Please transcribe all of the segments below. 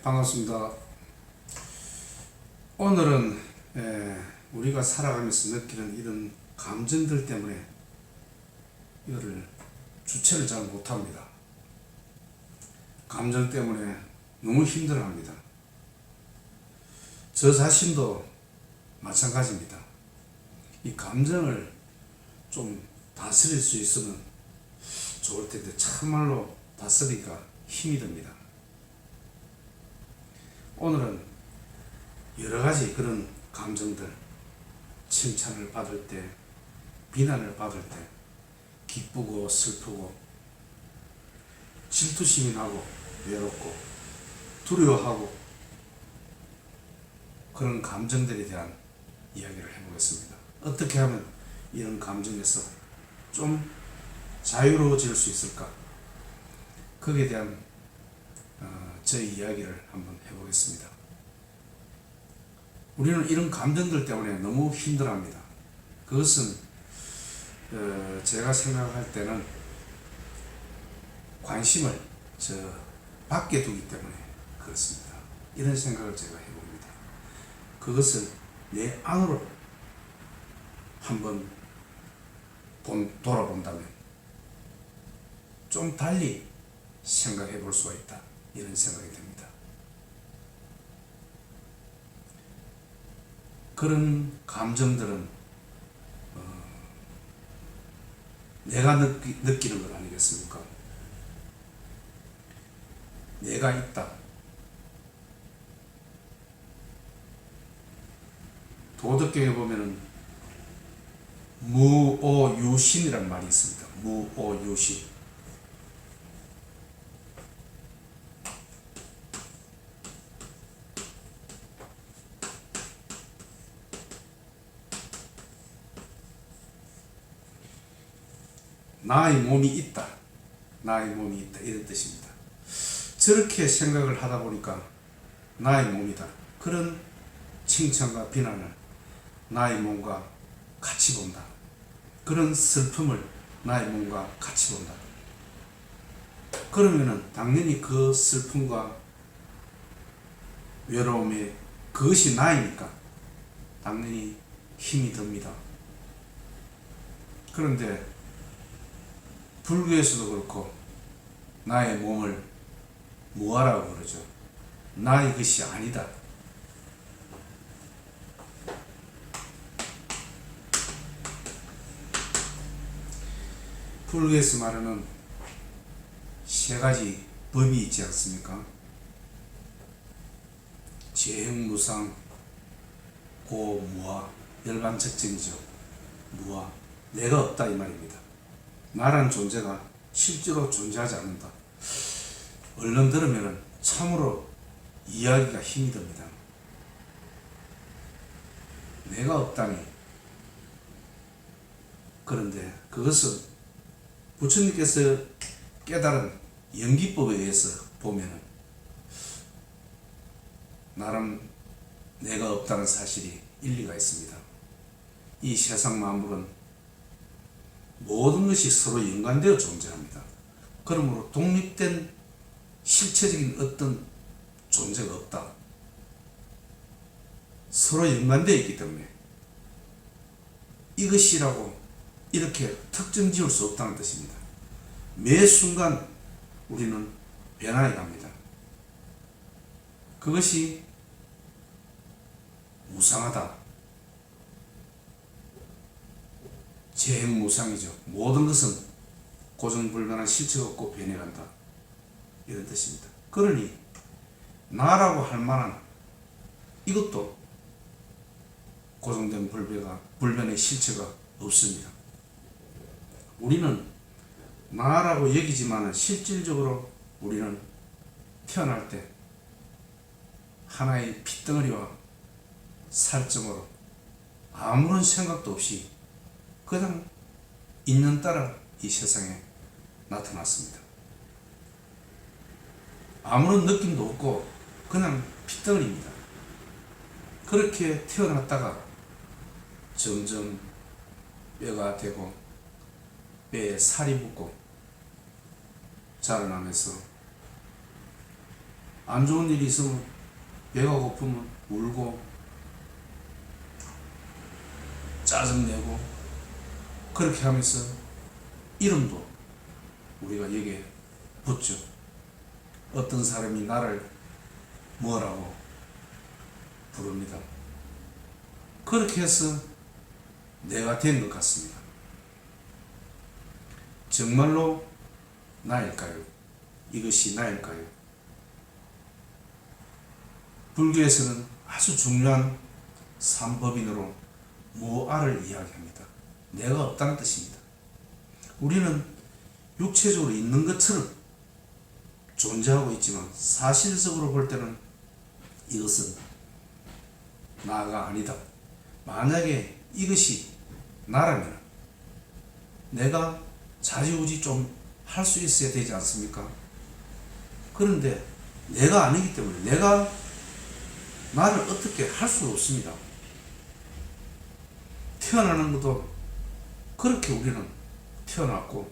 반갑습니다. 오늘은 우리가 살아가면서 느끼는 이런 감정들 때문에 이거를 주체를 잘 못합니다. 감정 때문에 너무 힘들어합니다. 저 자신도 마찬가지입니다. 이 감정을 좀 다스릴 수 있으면 좋을 텐데 참말로 다스리기가 힘이 듭니다. 오늘은 여러가지 그런 감정들, 칭찬을 받을 때, 비난을 받을 때, 기쁘고 슬프고 질투심이 나고 외롭고 두려워하고 그런 감정들에 대한 이야기를 해보겠습니다. 어떻게 하면 이런 감정에서 좀 자유로워질 수 있을까? 거기에 대한 저의 이야기를 한번 해보겠습니다. 우리는 이런 감정들 때문에 너무 힘들어합니다. 그것은 제가 생각할 때는 관심을 저 밖에 두기 때문에 그렇습니다. 이런 생각을 제가 해봅니다. 그것을 내 안으로 한번 돌아본다면 좀 달리 생각해 볼 수가 있다. 이런 생각이 듭니다. 그런 감정들은 내가 느끼는 것 아니겠습니까? 내가 있다. 도덕경에 보면은 무오유심이라는 말이 있습니다. 무오유심. 나의 몸이 있다. 나의 몸이 있다. 이런 뜻입니다. 저렇게 생각을 하다 보니까 나의 몸이다. 그런 칭찬과 비난을 나의 몸과 같이 본다. 그런 슬픔을 나의 몸과 같이 본다. 그러면은 당연히 그 슬픔과 외로움에 그것이 나이니까 당연히 힘이 듭니다. 그런데 불교에서도 그렇고 나의 몸을 무아라고 그러죠. 나의 것이 아니다. 불교에서 말하는 세 가지 법이 있지 않습니까? 재행무상, 고무아, 열반적정이죠. 무아, 내가 없다 이 말입니다. 나라는 존재가 실제로 존재하지 않는다. 얼른 들으면 참으로 이해하기가 힘이 듭니다. 내가 없다니. 그런데 그것은 부처님께서 깨달은 연기법에 의해서 보면 나름 내가 없다는 사실이 일리가 있습니다. 이 세상 만물은 모든 것이 서로 연관되어 존재합니다. 그러므로 독립된 실체적인 어떤 존재가 없다. 서로 연관되어 있기 때문에 이것이라고 이렇게 특정 지을 수 없다는 뜻입니다. 매 순간 우리는 변화해 갑니다. 그것이 무상하다. 재행무상이죠. 모든 것은 고정불변한 실체가 없고 변해간다. 이런 뜻입니다. 그러니 나라고 할 만한 이것도 고정된 불변의 실체가 없습니다. 우리는 나라고 여기지만 실질적으로 우리는 태어날 때 하나의 핏덩어리와 살점으로 아무런 생각도 없이 그냥 있는 따라 이 세상에 나타났습니다. 아무런 느낌도 없고 그냥 핏덩어리입니다. 그렇게 태어났다가 점점 뼈가 되고 뼈에 살이 붙고 자라나면서 안 좋은 일이 있으면 배가 고프면 울고 짜증내고 그렇게 하면서 이름도 우리가 여기에 붙죠. 어떤 사람이 나를 뭐라고 부릅니다. 그렇게 해서 내가 된 것 같습니다. 정말로 나일까요? 이것이 나일까요? 불교에서는 아주 중요한 삼법인으로 무아를 이야기합니다. 내가 없다는 뜻입니다. 우리는 육체적으로 있는 것처럼 존재하고 있지만 사실적으로 볼 때는 이것은 나가 아니다. 만약에 이것이 나라면 내가 자지우지 좀 할 수 있어야 되지 않습니까? 그런데 내가 아니기 때문에 내가 나를 어떻게 할 수 없습니다. 태어나는 것도 그렇게 우리는 태어났고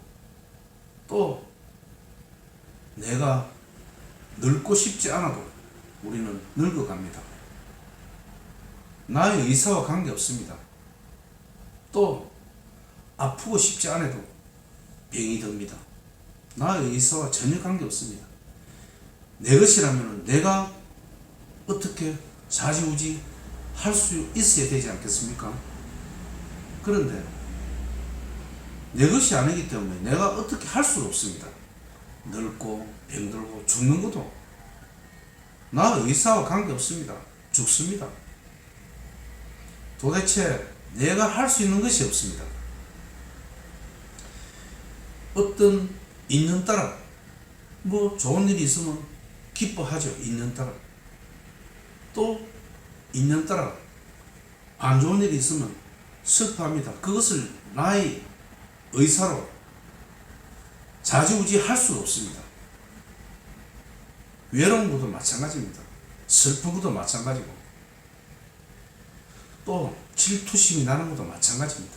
또 내가 늙고 싶지 않아도 우리는 늙어갑니다. 나의 의사와 관계없습니다. 또 아프고 싶지 않아도 병이 듭니다. 나의 의사와 전혀 관계없습니다. 내 것이라면 내가 어떻게 좌지우지 할 수 있어야 되지 않겠습니까? 그런데 내 것이 아니기 때문에 내가 어떻게 할 수가 없습니다. 늙고 병들고 죽는 것도 나의 의사와 관계없습니다. 죽습니다. 도대체 내가 할 수 있는 것이 없습니다. 어떤 인연따라 뭐 좋은 일이 있으면 기뻐하죠. 인연따라 또 인연따라 안 좋은 일이 있으면 슬퍼합니다. 그것을 나의 의사로 좌지우지 할 수가 없습니다. 외로운 것도 마찬가지입니다. 슬픈 것도 마찬가지고 또 질투심이 나는 것도 마찬가지입니다.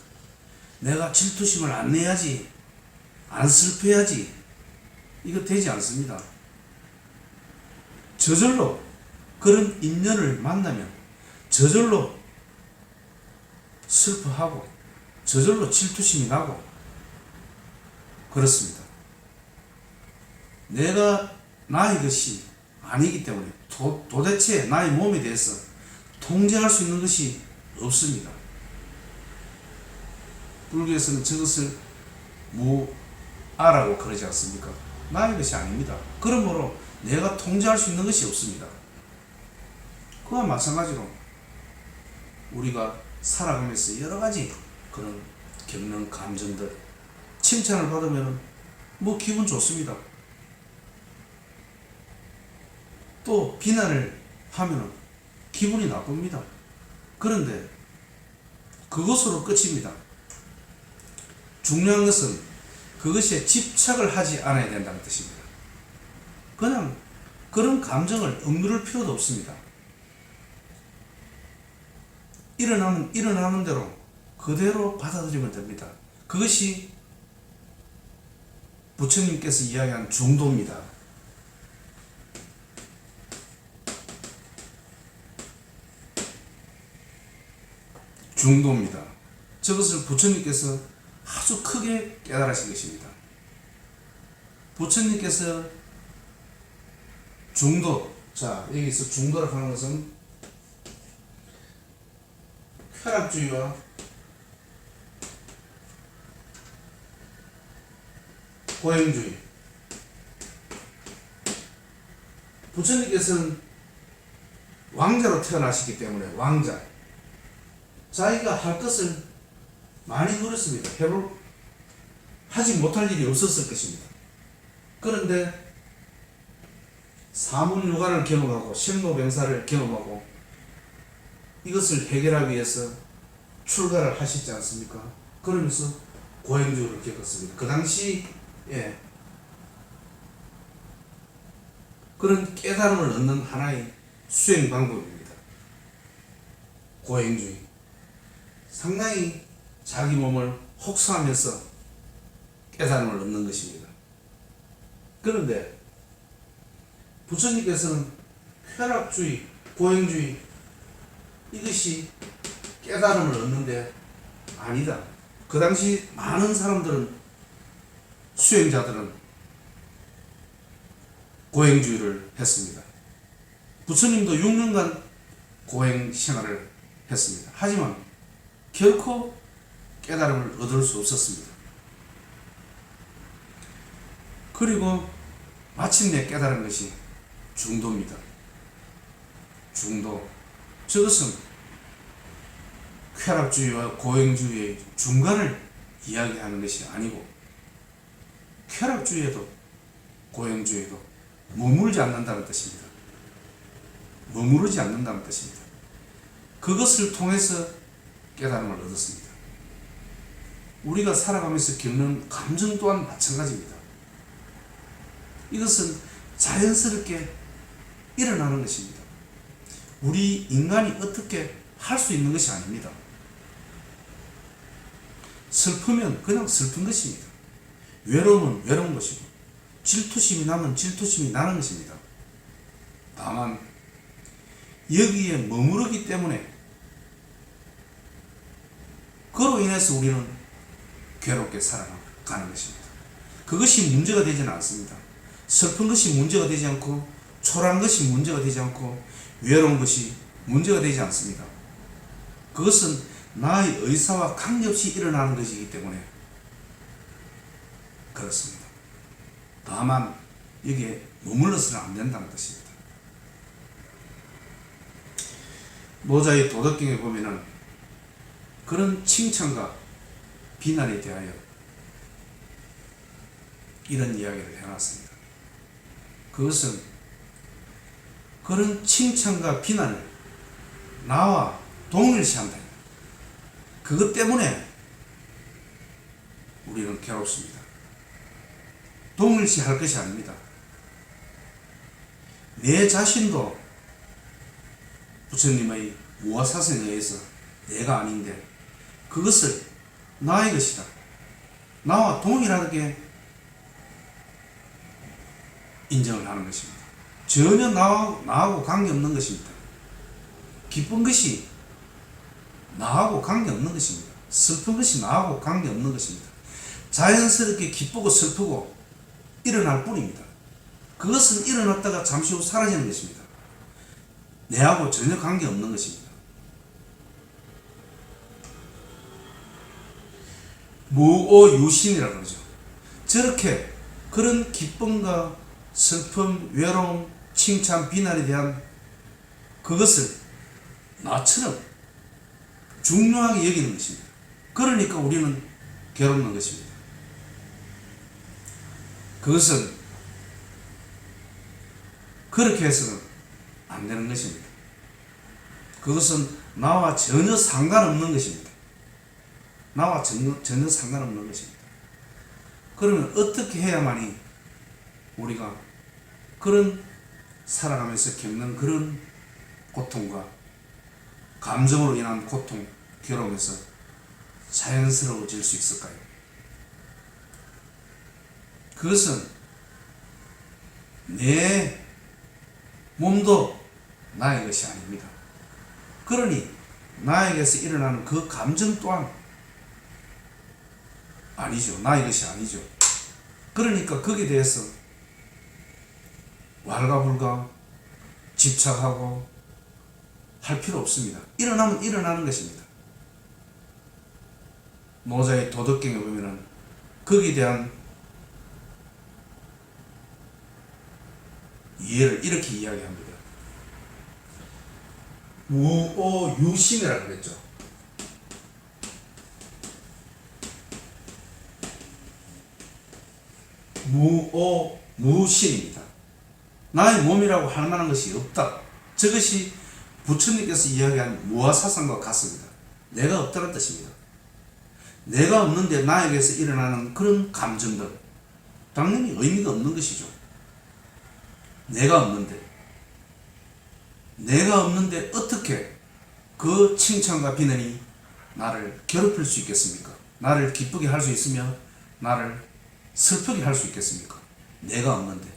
내가 질투심을 안 내야지, 안 슬퍼야지, 이거 되지 않습니다. 저절로 그런 인연을 만나면 저절로 슬퍼하고 저절로 질투심이 나고 그렇습니다. 내가 나의 것이 아니기 때문에 도대체 나의 몸에 대해서 통제할 수 있는 것이 없습니다. 불교에서는 저것을 무아라고 그러지 않습니까? 나의 것이 아닙니다. 그러므로 내가 통제할 수 있는 것이 없습니다. 그와 마찬가지로 우리가 살아가면서 여러 가지 그런 겪는 감정들, 칭찬을 받으면 뭐 기분 좋습니다. 또 비난을 하면 기분이 나쁩니다. 그런데 그것으로 끝입니다. 중요한 것은 그것에 집착을 하지 않아야 된다는 뜻입니다. 그냥 그런 감정을 억누를 필요도 없습니다. 일어나는 대로 그대로 받아들이면 됩니다. 그것이 부처님께서 이야기한 중도입니다. 중도입니다. 저것을 부처님께서 아주 크게 깨달으신 것입니다. 부처님께서 중도, 자 여기서 중도라고 하는 것은 쾌락주의와 고행주의. 부처님께서는 왕자로 태어나시기 때문에 왕자, 자기가 할 것을 많이 누렸습니다. 하지 못할 일이 없었을 것입니다. 그런데 사문유가를 경험하고 생로병사를 경험하고 이것을 해결하기 위해서 출가를 하시지 않습니까? 그러면서 고행주의를 겪었습니다. 그 당시에 그런 깨달음을 얻는 하나의 수행 방법입니다. 고행주의. 상당히 자기 몸을 혹사하면서 깨달음을 얻는 것입니다. 그런데 부처님께서는 쾌락주의, 고행주의 이것이 깨달음을 얻는데 아니다. 그 당시 많은 사람들은 수행자들은 고행주의를 했습니다. 부처님도 6년간 고행 생활을 했습니다. 하지만 결코 깨달음을 얻을 수 없었습니다. 그리고 마침내 깨달은 것이 중도입니다. 중도. 저것은 쾌락주의와 고행주의의 중간을 이야기하는 것이 아니고 쾌락주의에도 고행주의에도 머물지 않는다는 뜻입니다. 머무르지 않는다는 뜻입니다. 그것을 통해서 깨달음을 얻었습니다. 우리가 살아가면서 겪는 감정 또한 마찬가지입니다. 이것은 자연스럽게 일어나는 것입니다. 우리 인간이 어떻게 할 수 있는 것이 아닙니다. 슬프면 그냥 슬픈 것입니다. 외로움은 외로운 것이고 질투심이 나면 질투심이 나는 것입니다. 다만 여기에 머무르기 때문에 그로 인해서 우리는 괴롭게 살아가는 것입니다. 그것이 문제가 되지는 않습니다. 슬픈 것이 문제가 되지 않고 초라한 것이 문제가 되지 않고 외로운 것이 문제가 되지 않습니다. 그것은 나의 의사와 관계없이 일어나는 것이기 때문에 그렇습니다. 다만 여기에 머물러서는 안 된다는 뜻입니다. 노자의 도덕경에 보면은 그런 칭찬과 비난에 대하여 이런 이야기를 해놨습니다. 그것은 그런 칭찬과 비난을 나와 동일시한다. 그것 때문에 우리는 괴롭습니다. 동일시할 것이 아닙니다. 내 자신도 부처님의 무아사선에 의해서 내가 아닌데 그것을 나의 것이다. 나와 동일하게 인정을 하는 것입니다. 전혀 나하고 관계없는 것입니다. 기쁜 것이 나하고 관계없는 것입니다. 슬픈 것이 나하고 관계없는 것입니다. 자연스럽게 기쁘고 슬프고 일어날 뿐입니다. 그것은 일어났다가 잠시 후 사라지는 것입니다. 내하고 전혀 관계없는 것입니다. 무오유신이라고 그러죠. 저렇게 그런 기쁨과 슬픔, 외로움, 칭찬, 비난에 대한 그것을 나처럼 중요하게 여기는 것입니다. 그러니까 우리는 괴롭는 것입니다. 그것은 그렇게 해서는 안 되는 것입니다. 그것은 나와 전혀 상관없는 것입니다. 나와 전혀 상관없는 것입니다. 그러면 어떻게 해야만이 우리가 그런 살아가면서 겪는 그런 고통과 감정으로 인한 고통, 괴로움에서 자연스러워질 수 있을까요? 그것은 내 몸도 나의 것이 아닙니다. 그러니 나에게서 일어나는 그 감정 또한 아니죠. 나의 것이 아니죠. 그러니까 거기에 대해서 왈가불가 집착하고 할 필요 없습니다. 일어나면 일어나는 것입니다. 노자의 도덕경에 보면은 거기에 대한 이해를 이렇게 이야기합니다. 무오유신이라고 그랬죠. 무오무신입니다. 나의 몸이라고 할 만한 것이 없다. 저것이 부처님께서 이야기한 무아사상과 같습니다. 내가 없다는 뜻입니다. 내가 없는데 나에게서 일어나는 그런 감정들 당연히 의미가 없는 것이죠. 내가 없는데 어떻게 그 칭찬과 비난이 나를 괴롭힐 수 있겠습니까? 나를 기쁘게 할 수 있으며 나를 슬프게 할 수 있겠습니까? 내가 없는데.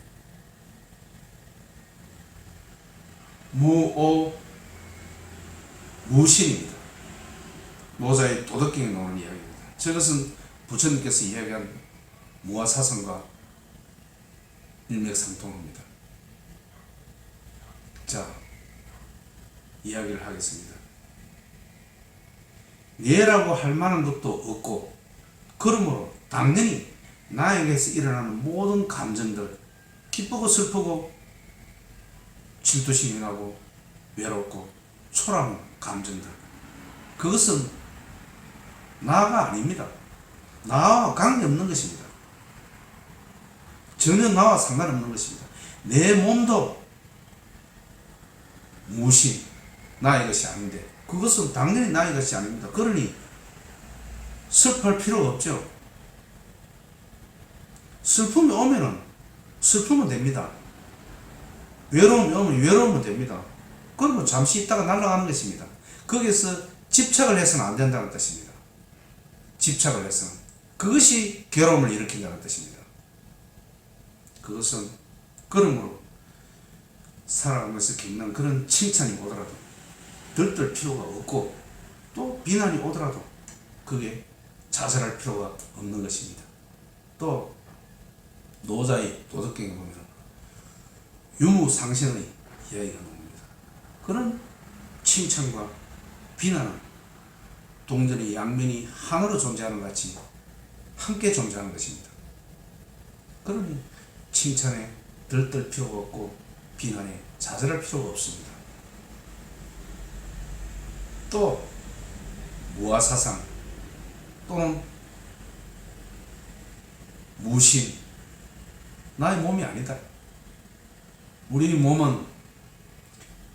무오 무신입니다. 노자의 도덕경에 나오는 이야기입니다. 저것은 부처님께서 이야기한 무아사상과 일맥상통합니다. 자, 이야기를 하겠습니다. 뇌라고 할 만한 것도 없고, 그러므로 당연히 나에게서 일어나는 모든 감정들, 기쁘고 슬프고 질투심이 나고 외롭고 초라한 감정들, 그것은 나가 아닙니다. 나와 관계없는 것입니다. 전혀 나와 상관없는 것입니다. 내 몸도 무신, 나의 것이 아닌데 그것은 당연히 나의 것이 아닙니다. 그러니 슬퍼할 필요가 없죠. 슬픔이 오면은 슬프면 됩니다. 외로움이 오면 외로우면 됩니다. 그러면 잠시 있다가 날아가는 것입니다. 거기서 집착을 해서는 안 된다는 뜻입니다. 집착을 해서는. 그것이 괴로움을 일으킨다는 뜻입니다. 그것은 그러므로 살아가면서 겪는 그런 칭찬이 오더라도 들뜰 필요가 없고, 또 비난이 오더라도 그게 좌절할 필요가 없는 것입니다. 또 노자의 도덕경에 보면 유무상생의 이야기가 나옵니다. 그런 칭찬과 비난은 동전의 양면이 하나로 존재하는 것 같이 함께 존재하는 것입니다. 그러니 칭찬에 들뜰 필요가 없고 비난에 좌절할 필요가 없습니다. 또 무아사상 또는 무신, 나의 몸이 아니다. 우리 몸은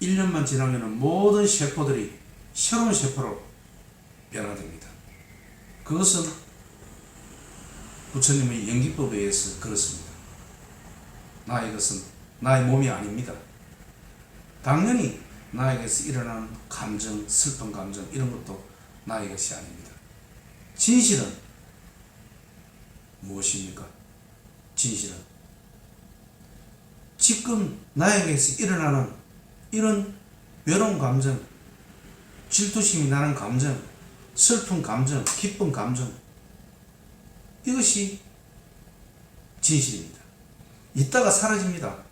1년만 지나면 모든 세포들이 새로운 세포로 변화됩니다. 그것은 부처님의 연기법에 의해서 그렇습니다. 나의 것은 나의 몸이 아닙니다. 당연히 나에게서 일어나는 감정, 슬픈 감정, 이런 것도 나의 것이 아닙니다. 진실은 무엇입니까? 진실은 지금 나에게서 일어나는 이런 외로운 감정, 질투심이 나는 감정, 슬픈 감정, 기쁜 감정, 이것이 진실입니다. 있다가 사라집니다.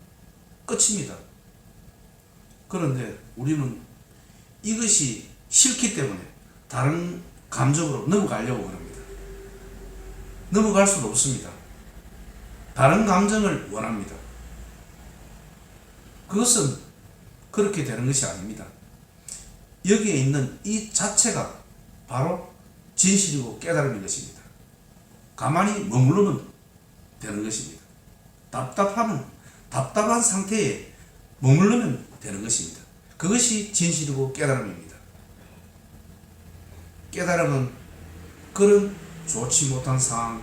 끝입니다. 그런데 우리는 이것이 싫기 때문에 다른 감정으로 넘어가려고 합니다. 넘어갈 수도 없습니다. 다른 감정을 원합니다. 그것은 그렇게 되는 것이 아닙니다. 여기에 있는 이 자체가 바로 진실이고 깨달음인 것입니다. 가만히 머무르면 되는 것입니다. 답답한 상태에 머무르면 되는 것입니다. 그것이 진실이고 깨달음입니다. 깨달음은 그런 좋지 못한 상황,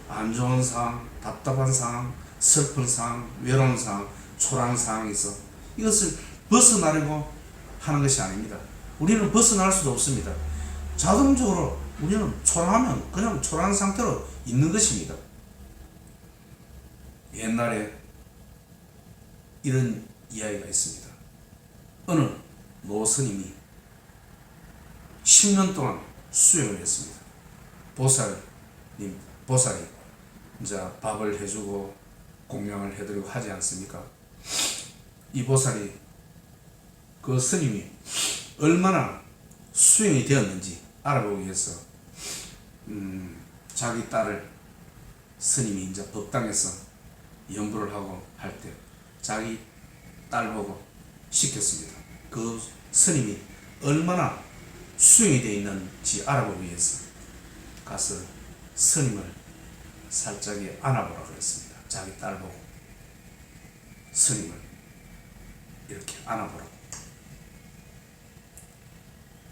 안 좋은 상황, 답답한 상황, 슬픈 상황, 외로운 상황, 초라한 상황에서 이것을 벗어나려고 하는 것이 아닙니다. 우리는 벗어날 수도 없습니다. 자동적으로 우리는 초라하면 그냥 초라한 상태로 있는 것입니다. 옛날에 이런 이야기가 있습니다. 어느 노스님이 10년 동안 수행을 했습니다. 보살이 이제 밥을 해주고 공양을 해드리고 하지 않습니까? 이 보살이, 그 스님이 얼마나 수행이 되었는지 알아보기 위해서 자기 딸을, 스님이 이제 법당에서 연부를 하고 할 때 자기 딸 보고 시켰습니다. 그 스님이 얼마나 수행이 되어 있는지 알아보기 위해서 가서 스님을 살짝 안아보라 그랬습니다. 자기 딸 보고 스님을 이렇게 안아보라고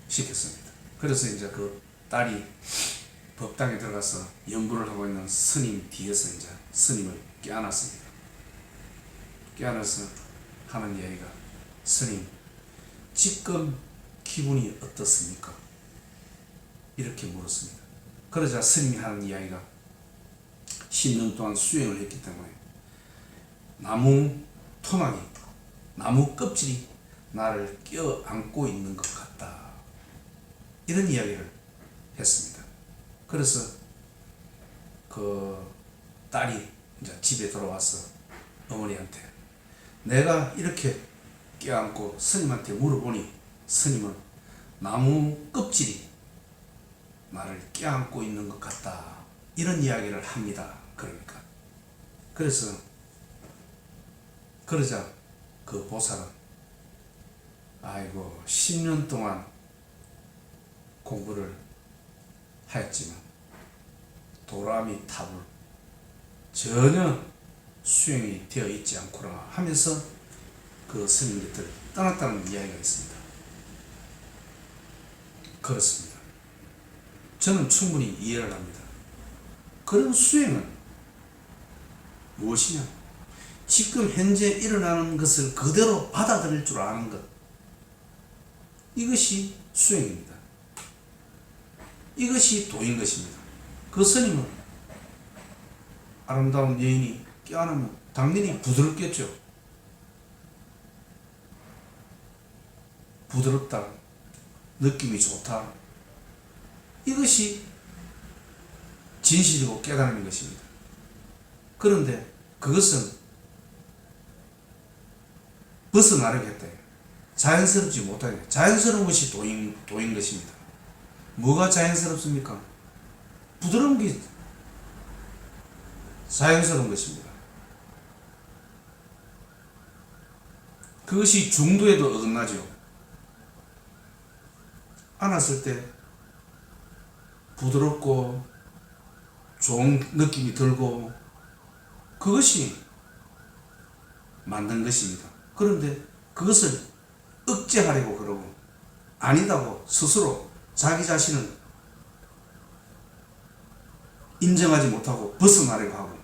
시켰습니다. 그래서 이제 그 딸이 법당에 들어가서 연부를 하고 있는 스님 뒤에서 이제 스님을 껴안았습니다. 껴안아서 하는 이야기가, 스님, 지금 기분이 어떻습니까? 이렇게 물었습니다. 그러자 스님이 하는 이야기가, 10년 동안 수행을 했기 때문에 나무 토막이, 나무 껍질이 나를 껴안고 있는 것 같다. 이런 이야기를 했습니다. 그래서 그 딸이 이제 집에 들어와서 어머니한테 내가 이렇게 껴안고 스님한테 물어보니 스님은 나무 껍질이 나를 껴안고 있는 것 같다. 이런 이야기를 합니다. 그러니까. 그래서 그러자 그 보살은 아이고 10년 동안 공부를 하였지만 도라미 탑을 전혀 수행이 되어 있지 않구나 하면서 그 스님 곁을 떠났다는 이야기가 있습니다. 그렇습니다. 저는 충분히 이해를 합니다. 그런 수행은 무엇이냐? 지금 현재 일어나는 것을 그대로 받아들일 줄 아는 것. 이것이 수행입니다. 이것이 도인 것입니다. 그 스님은 아름다운 여인이 껴안으면 당연히 부드럽겠죠. 부드럽다. 느낌이 좋다. 이것이 진실이고 깨달음인 것입니다. 그런데 그것은 벗어나려고 했다. 자연스럽지 못하게. 자연스러운 것이 도인 것입니다. 뭐가 자연스럽습니까? 부드러운 게 자연스러운 것입니다. 그것이 중도에도 어긋나죠. 안았을 때 부드럽고 좋은 느낌이 들고 그것이 맞는 것입니다. 그런데 그것을 억제하려고 그러고 아니다고 스스로 자기 자신을 인정하지 못하고 벗어나려고 하고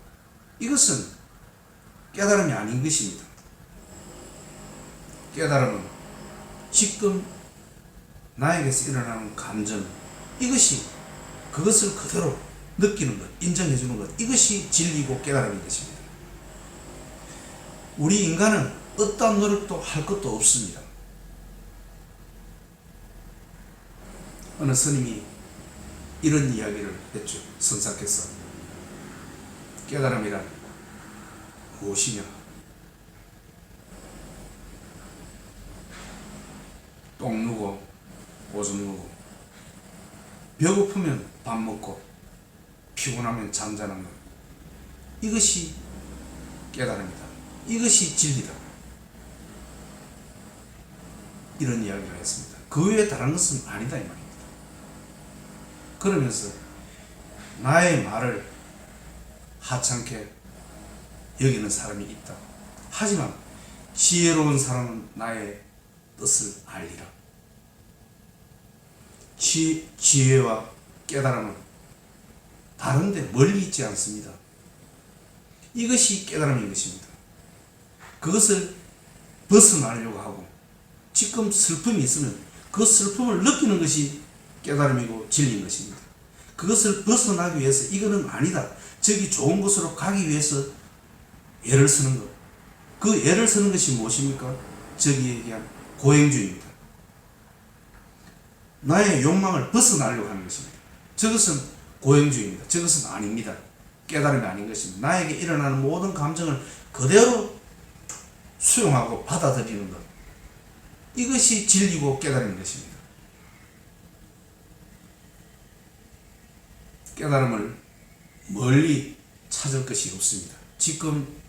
이것은 깨달음이 아닌 것입니다. 깨달음은 지금 나에게서 일어나는 감정 이것이 그것을 그대로 느끼는 것, 인정해 주는 것 이것이 진리고 깨달음인 것입니다. 우리 인간은 어떠한 노력도 할 것도 없습니다. 어느 스님이 이런 이야기를 했죠. 선사께서 깨달음이란 무엇이냐? 똥 누고 오줌 누고 배고프면 밥 먹고 피곤하면 잠자는 것 이것이 깨달음이다. 이것이 진리다. 이런 이야기를 했습니다. 그 외에 다른 것은 아니다 이 말입니다. 그러면서 나의 말을 하찮게 여기는 사람이 있다. 하지만 지혜로운 사람은 나의 뜻을 알리라. 지혜와 깨달음은 다른데 멀리 있지 않습니다. 이것이 깨달음인 것입니다. 그것을 벗어나려고 하고 지금 슬픔이 있으면 그 슬픔을 느끼는 것이 깨달음이고 진리인 것입니다. 그것을 벗어나기 위해서 이거는 아니다. 저기 좋은 곳으로 가기 위해서 애를 쓰는 것. 그 애를 쓰는 것이 무엇입니까? 저기 얘기한 고행주의입니다. 나의 욕망을 벗어나려고 하는 것입니다. 저것은 고행주의입니다. 저것은 아닙니다. 깨달음이 아닌 것입니다. 나에게 일어나는 모든 감정을 그대로 수용하고 받아들이는 것. 이것이 진리고 깨달음인 것입니다. 깨달음을 멀리 찾을 것이 없습니다. 지금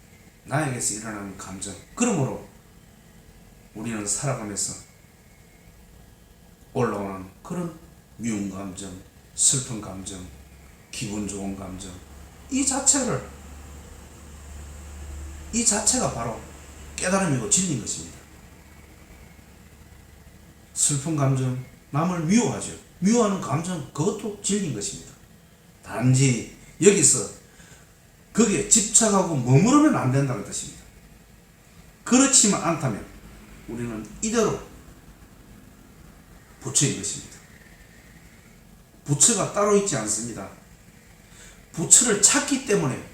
나에게서 일어나는 감정. 그러므로 우리는 살아가면서 올라오는 그런 미운 감정, 슬픈 감정, 기분 좋은 감정 이 자체가 바로 깨달음이고 진리인 것입니다. 슬픈 감정, 남을 미워하죠. 미워하는 감정, 그것도 진리인 것입니다. 단지 여기서 거기에 집착하고 머무르면 안 된다는 뜻입니다. 그렇지만 않다면 우리는 이대로 부처인 것입니다. 부처가 따로 있지 않습니다. 부처를 찾기 때문에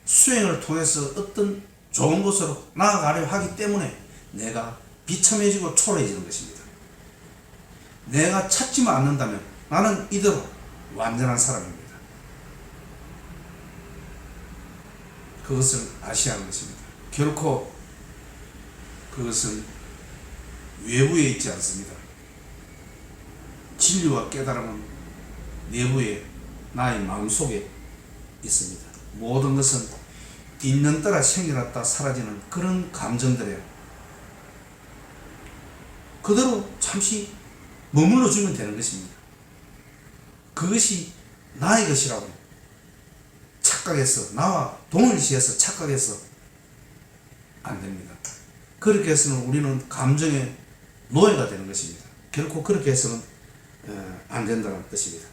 수행을 통해서 어떤 좋은 곳으로 나아가려 하기 때문에 내가 비참해지고 초라해지는 것입니다. 내가 찾지만 않는다면 나는 이대로 완전한 사람입니다. 그것을 아셔야 하는 것입니다. 결코 그것은 외부에 있지 않습니다. 진리와 깨달음은 내부에 나의 마음속에 있습니다. 모든 것은 있는 따라 생겨났다 사라지는 그런 감정들이에요. 그대로 잠시 머물러 주면 되는 것입니다. 그것이 나의 것이라고 착각해서 나와 동일시해서 착각해서 안 됩니다. 그렇게 해서는 우리는 감정의 노예가 되는 것입니다. 결코 그렇게 해서는 안 된다는 뜻입니다.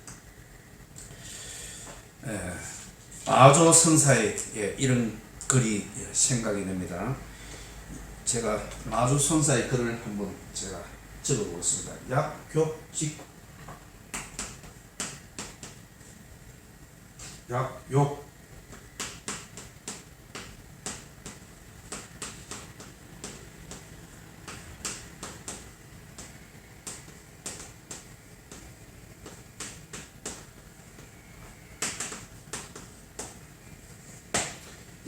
마조 선사의 이런 글이 생각이 납니다. 제가 마조 선사의 글을 한번 제가 적어보겠습니다. 약욕직 약욕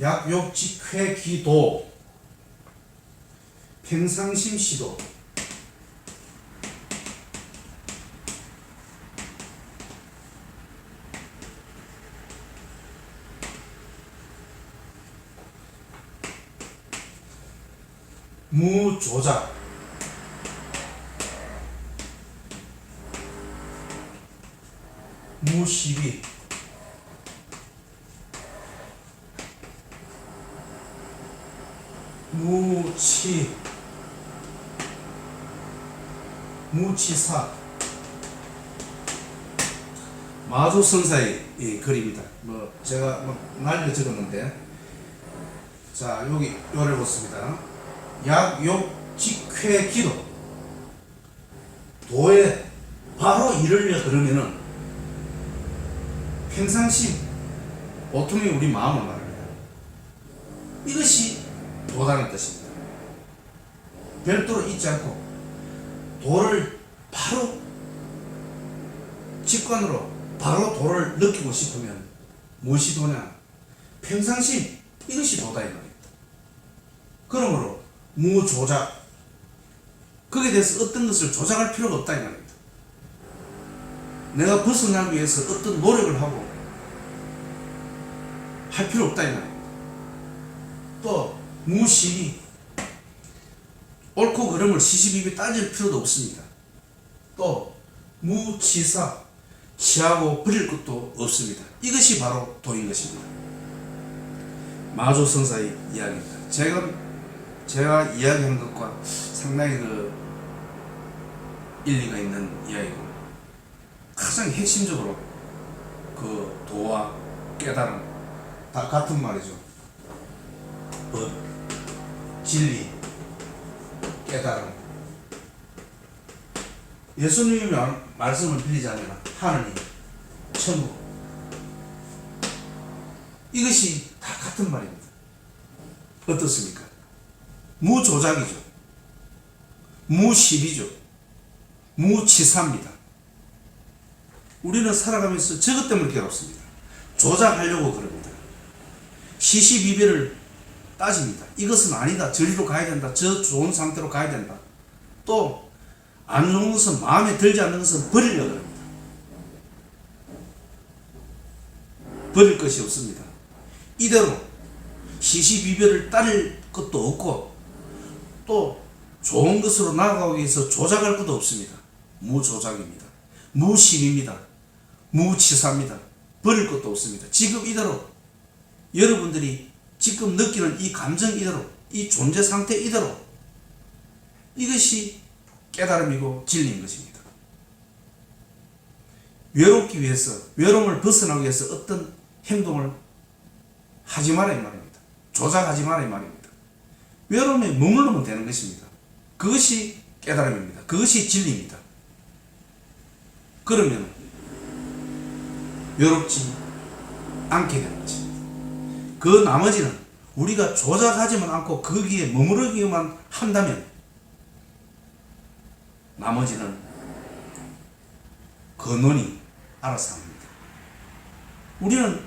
약욕직회기도 평상심시도 무조작 무시비 무치사 마조선사의 글입니다. 제가 날려 적었는데, 자 여기 요래 보습니다. 약욕직회기도 도에 바로 이르려 그러면은 평상심 보통의 우리 마음을 말합니다. 이것이 도라는 뜻입니다. 별도로 잊지 않고 도를 바로 직관으로 바로 도를 느끼고 싶으면 무엇이 도냐? 평상심, 이것이 도다 이 말입니다. 그러므로 무조작, 거기에 대해서 어떤 것을 조작할 필요가 없다 이 말입니다. 내가 벗어나기 위해서 어떤 노력을 하고 할 필요 없다 이 말입니다. 또 무시비, 옳고 그름을 시시비비 따질 필요도 없습니다. 또 무치사, 취하고 버릴 것도 없습니다. 이것이 바로 도인 것입니다. 마조선사의 이야기입니다. 제가 이야기한 것과 상당히 일리가 있는 이야기고, 가장 핵심적으로 그 도와 깨달음 다 같은 말이죠. 법, 진리, 깨달음. 예수님이 말씀을 빌리자면 하느님, 천국, 이것이 다 같은 말입니다. 어떻습니까? 무조작이죠. 무시비죠. 무치사입니다. 우리는 살아가면서 저것 때문에 괴롭습니다. 조작하려고 그럽니다. 시시비비를 따집니다. 이것은 아니다. 저리로 가야 된다. 저 좋은 상태로 가야 된다. 또 안 좋은 것은, 마음에 들지 않는 것은 버리려고 합니다. 버릴 것이 없습니다. 이대로 시시비비를 따를 것도 없고 또 좋은 것으로 나아가기 위해서 조작할 것도 없습니다. 무조작입니다. 무심입니다. 무치사입니다. 버릴 것도 없습니다. 지금 이대로 여러분들이 지금 느끼는 이 감정 이대로, 이 존재 상태 이대로, 이것이 깨달음이고 진리인 것입니다. 외롭기 위해서, 외로움을 벗어나기 위해서 어떤 행동을 하지 마라 이 말입니다. 조작하지 마라 이 말입니다. 외로움에 머무르면 되는 것입니다. 그것이 깨달음입니다. 그것이 진리입니다. 그러면 외롭지 않게 되는 것입니다. 그 나머지는 우리가 조작하지만 않고 거기에 머무르기만 한다면 나머지는 근원이 알아서 합니다. 우리는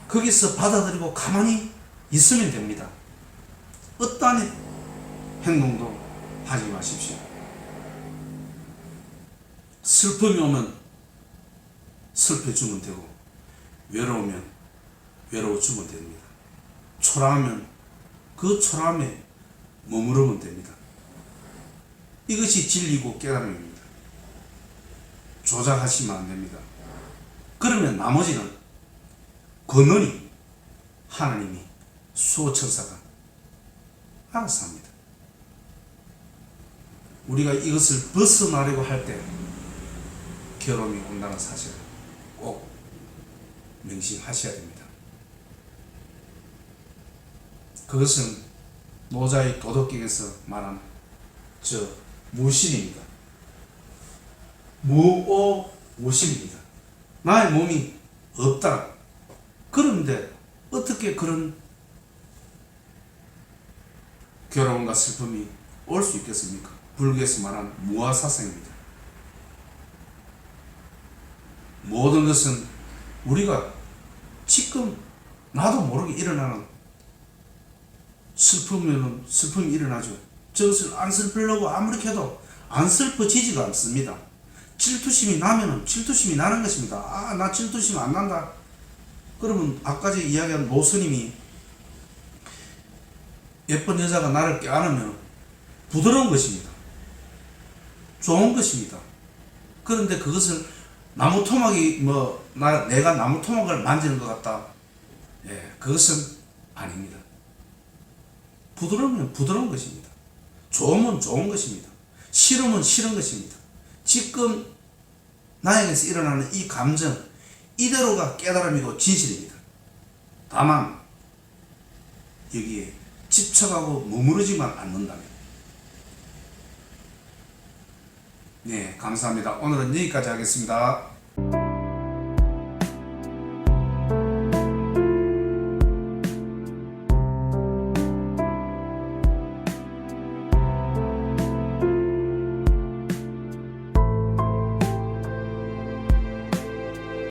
거기서 받아들이고 가만히 있으면 됩니다. 어떠한 행동도 하지 마십시오. 슬픔이 오면 슬퍼주면 되고, 외로우면 외로워주면 됩니다. 초라하면 그 초라함에 머무르면 됩니다. 이것이 진리고 깨달음입니다. 조작하시면 안 됩니다. 그러면 나머지는 근원이 하나님이 수호천사가 알아서 합니다. 우리가 이것을 벗어나려고 할 때 괴로움이 온다는 사실을 꼭 명심하셔야 됩니다. 그것은 노자의 도덕경에서 말한 무신입니다. 무오무신입니다. 나의 몸이 없다. 그런데 어떻게 그런 괴로움과 슬픔이 올 수 있겠습니까? 불교에서 말한 무아사상입니다. 모든 것은 우리가 지금 나도 모르게 일어나는 슬프면 슬픔이 일어나죠. 저것을 안 슬프려고 아무리 해도 안 슬퍼지지가 않습니다. 질투심이 나면은 질투심이 나는 것입니다. 아, 나 질투심 안 난다. 그러면 아까 전에 이야기한 노스님이 예쁜 여자가 나를 껴안으면 부드러운 것입니다. 좋은 것입니다. 그런데 그것을 나무 토막이 내가 나무 토막을 만지는 것 같다. 그것은 아닙니다. 부드러우면 부드러운 것입니다. 좋으면 좋은 것입니다. 싫으면 싫은 것입니다. 지금 나에게서 일어나는 이 감정, 이대로가 깨달음이고 진실입니다. 다만 여기에 집착하고 머무르지만 않는다면. 네, 감사합니다. 오늘은 여기까지 하겠습니다.